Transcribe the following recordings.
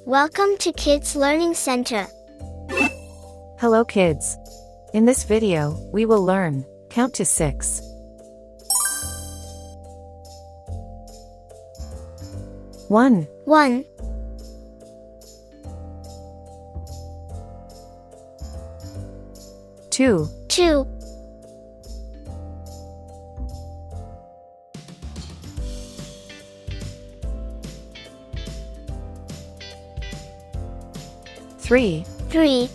Welcome to Kids Learning Center. Hello kids. In this video, we will learn count to 6. One, 1, two, 2, 3, 3,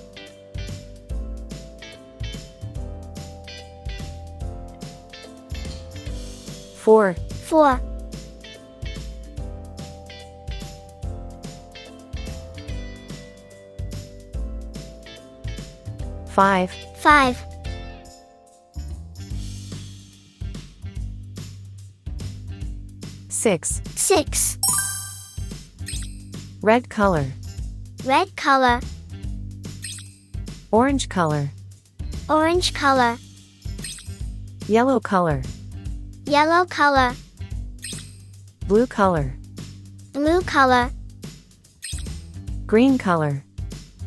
4, 4, 5, 5, 6. 6, Red color, red color, orange color, orange color, yellow color, yellow color, blue color, blue color, green color,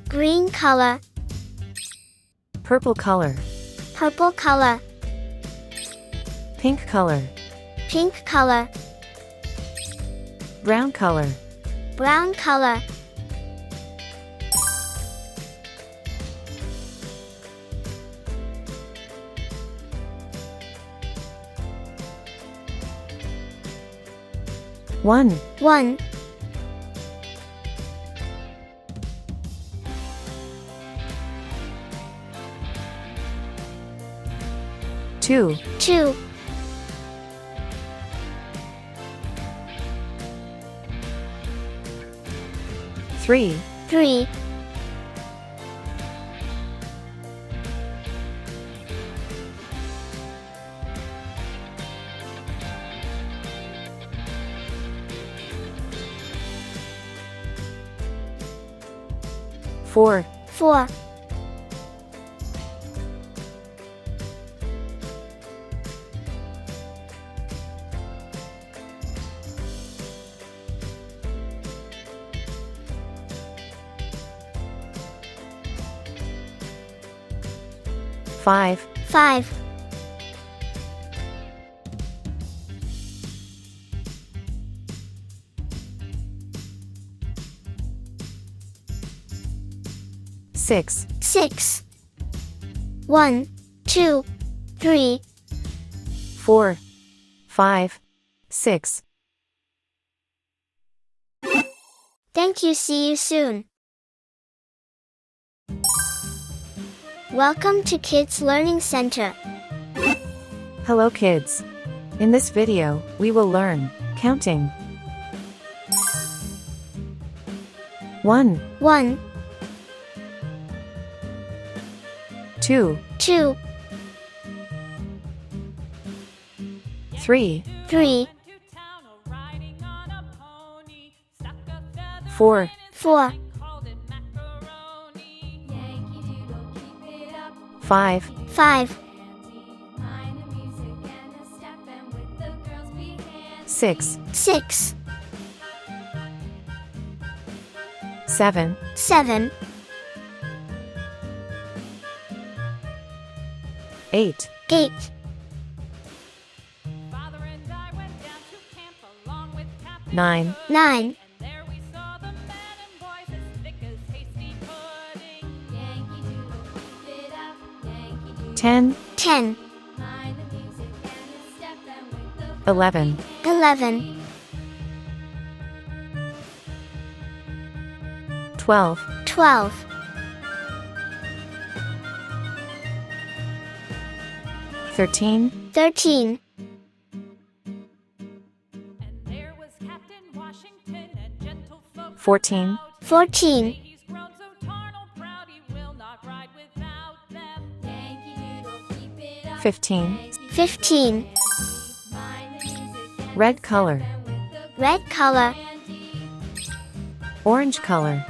green color, purple color, purple color, pink color, pink color, brown color. brown color. One, 1, 2, 2, 3, 3, 4, 4, 5, 5, 6, 6, 1, 2, 3, 4, 5, 6. Thank you. See you soon. Welcome to Kids Learning Center. Hello kids. In this video, we will learn counting. 1, 1, 2, 2, 3, 3, 4, 4, 5, 5, 6, 6, 7, 7, 8, 8, 9, 9, 10, 10, 11, 11, 12, 12, 13, 13, 14, 14, 15. 15, Red color, red color, orange color,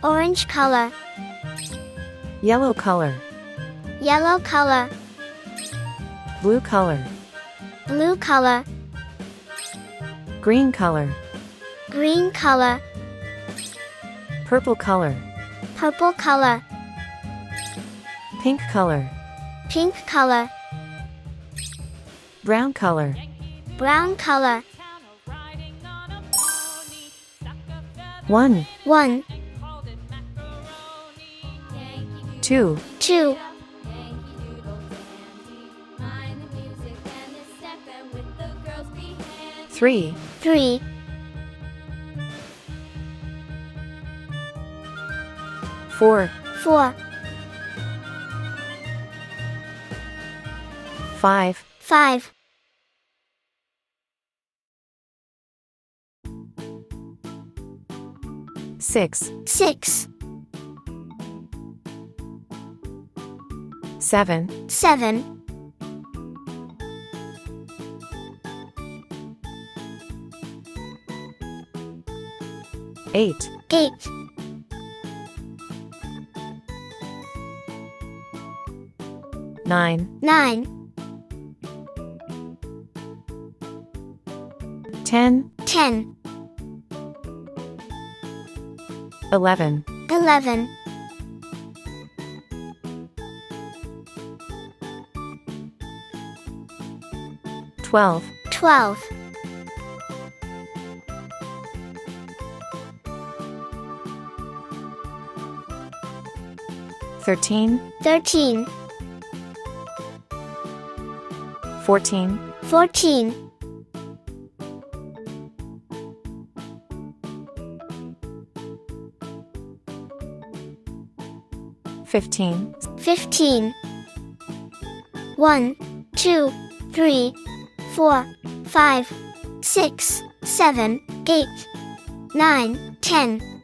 orange color, yellow color, yellow color, blue color, blue color, green color, green color, Purple color. purple color, Pink color. pink color, Brown color. brown color. 1, 1, 2, 2, 3, 3, 4, 4, 5, 5, 6, 6, 7, 7, 8, 8, 9, 9, 10, 10, 11, 11, 12, 12, 13, 13, 14, 14, 15, 15, 1, 2, 3, 4, 5, 6, 7, 8, 9, 10,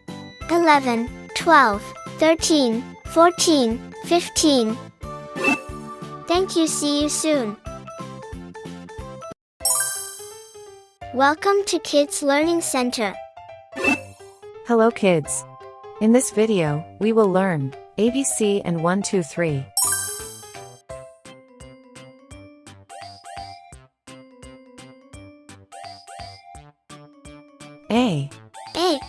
11, 12, 13, 14, 15. Thank you. See you soon. Welcome to Kids Learning Center. Hello kids. In this video, we will learn ABC and 1, 2, 3. A, A,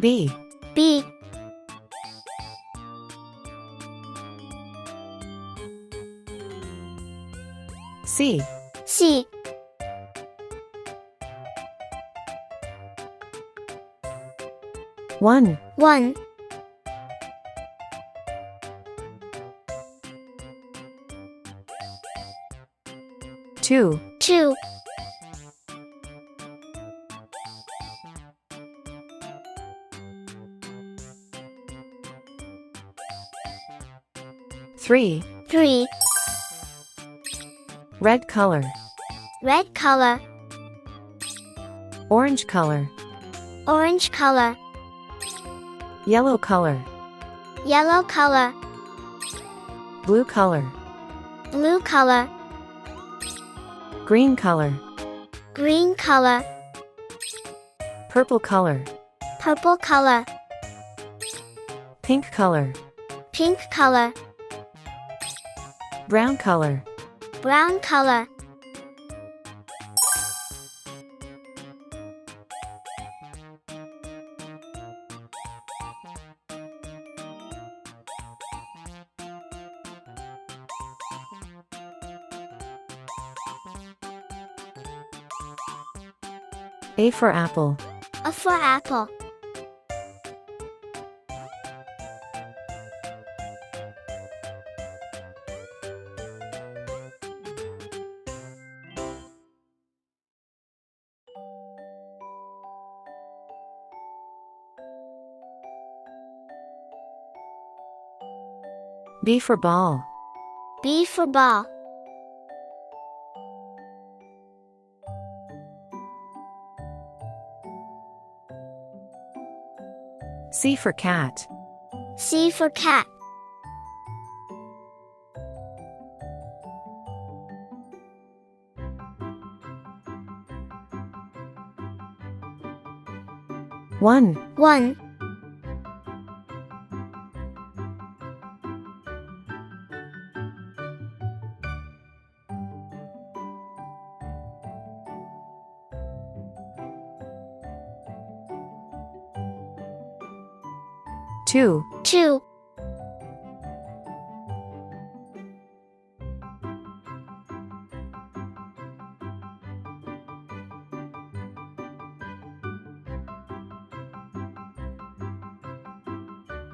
B, B, C, C, one, 1, 2, 2, 3, 3, red color, red color, orange color, orange color, yellow color, yellow color, blue color, blue color, green color, green color, purple color, purple color, pink color, pink color, brown color. brown color. A for apple. A for apple. B for ball. B for ball. C for cat. C for cat. One, 1, 2, 2,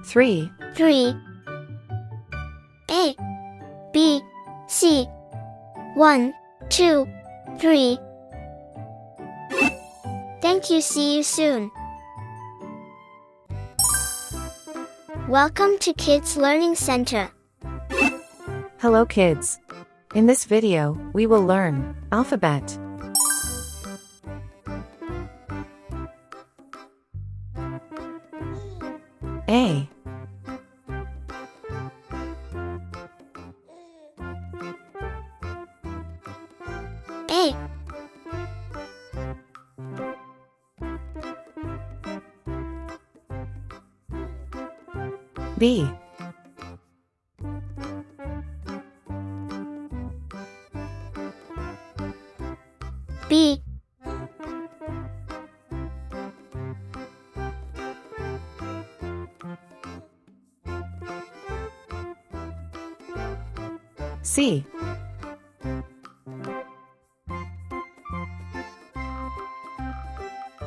3, 3, A, B, C, 1, 2, 3. Thank you, see you soon. Welcome to Kids Learning Center. Hello kids. In this video, we will learn alphabet. A, A, B, B, C,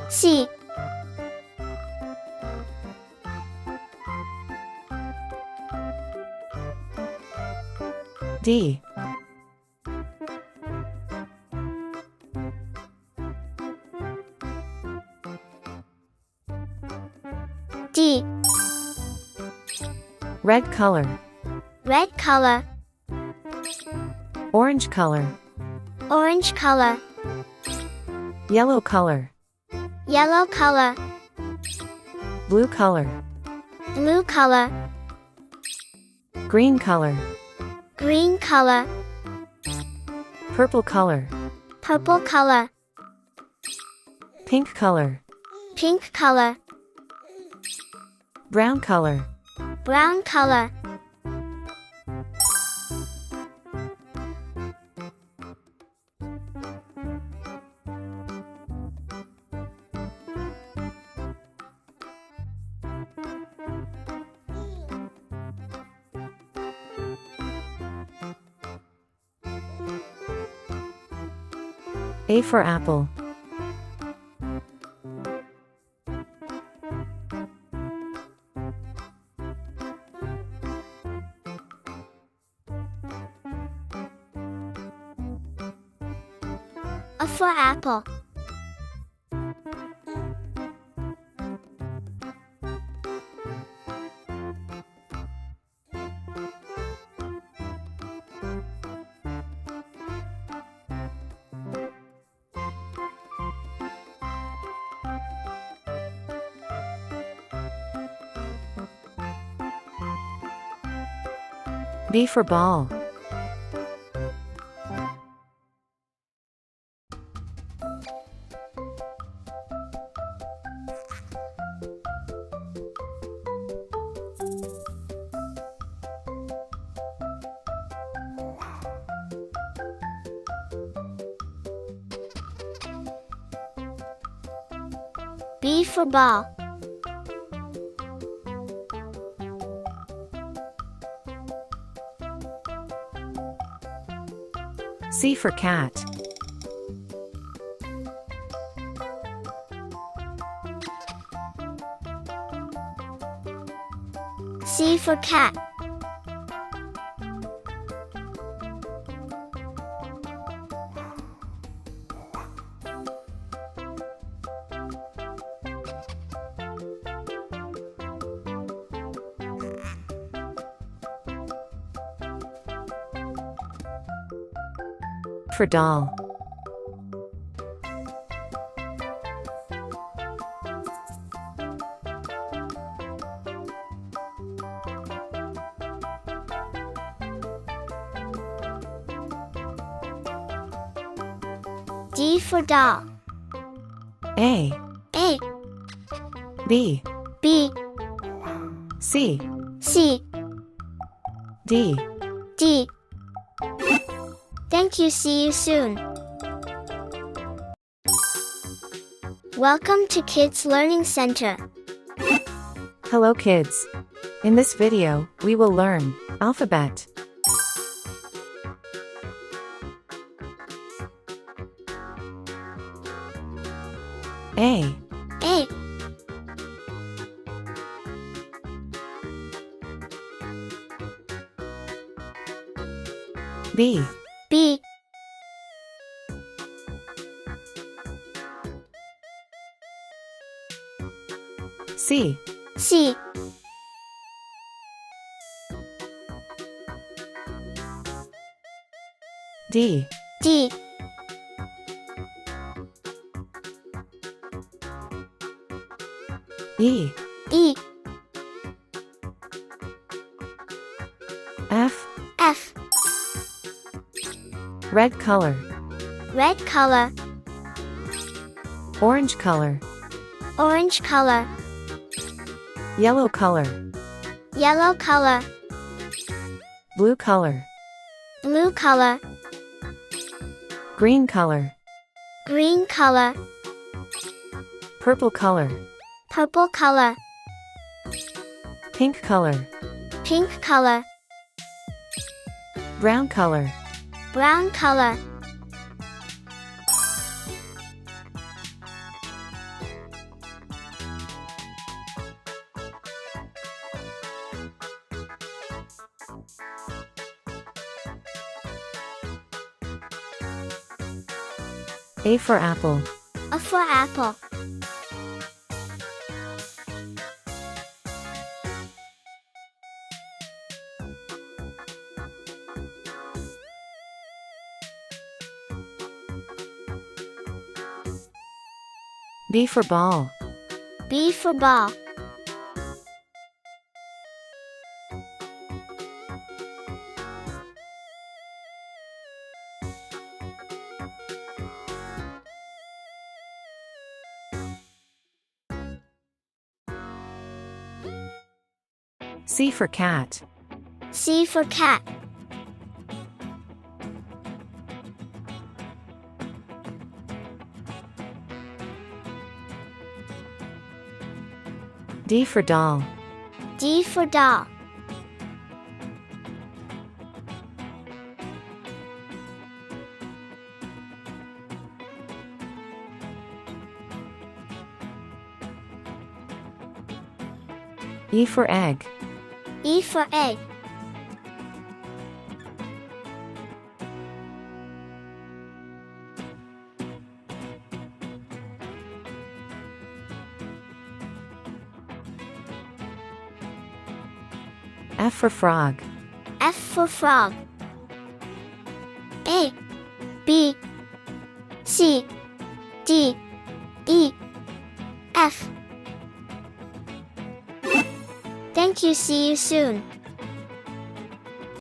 C, D, D, red color, red color, orange color, orange color, yellow color, yellow color, blue color, blue color, green color, green color, purple color, purple color, pink color, pink color, brown color. brown color. A for apple. A for apple. B for ball. B for ball. C for cat. C for cat. For doll. D for doll. A, A, B, B, C, C, D. D. Thank you, see you soon. Welcome to Kids Learning Center. Hello kids! In this video, we will learn alphabet. A. A. B. B. C. C. D. D. E. E. F. F. Red color. Red color. Orange color. Orange color. Yellow color. Yellow color. Blue color. Blue color. Green color. Green color. Purple color. Purple color. Pink color. Pink color. Brown color. Brown color. A for apple. A for apple. B for ball. B for ball. C for cat. C for cat. D for doll. D for doll. E for egg. E for egg. F for frog. F for frog. A. B. C. D. E. F. Thank you. See you soon.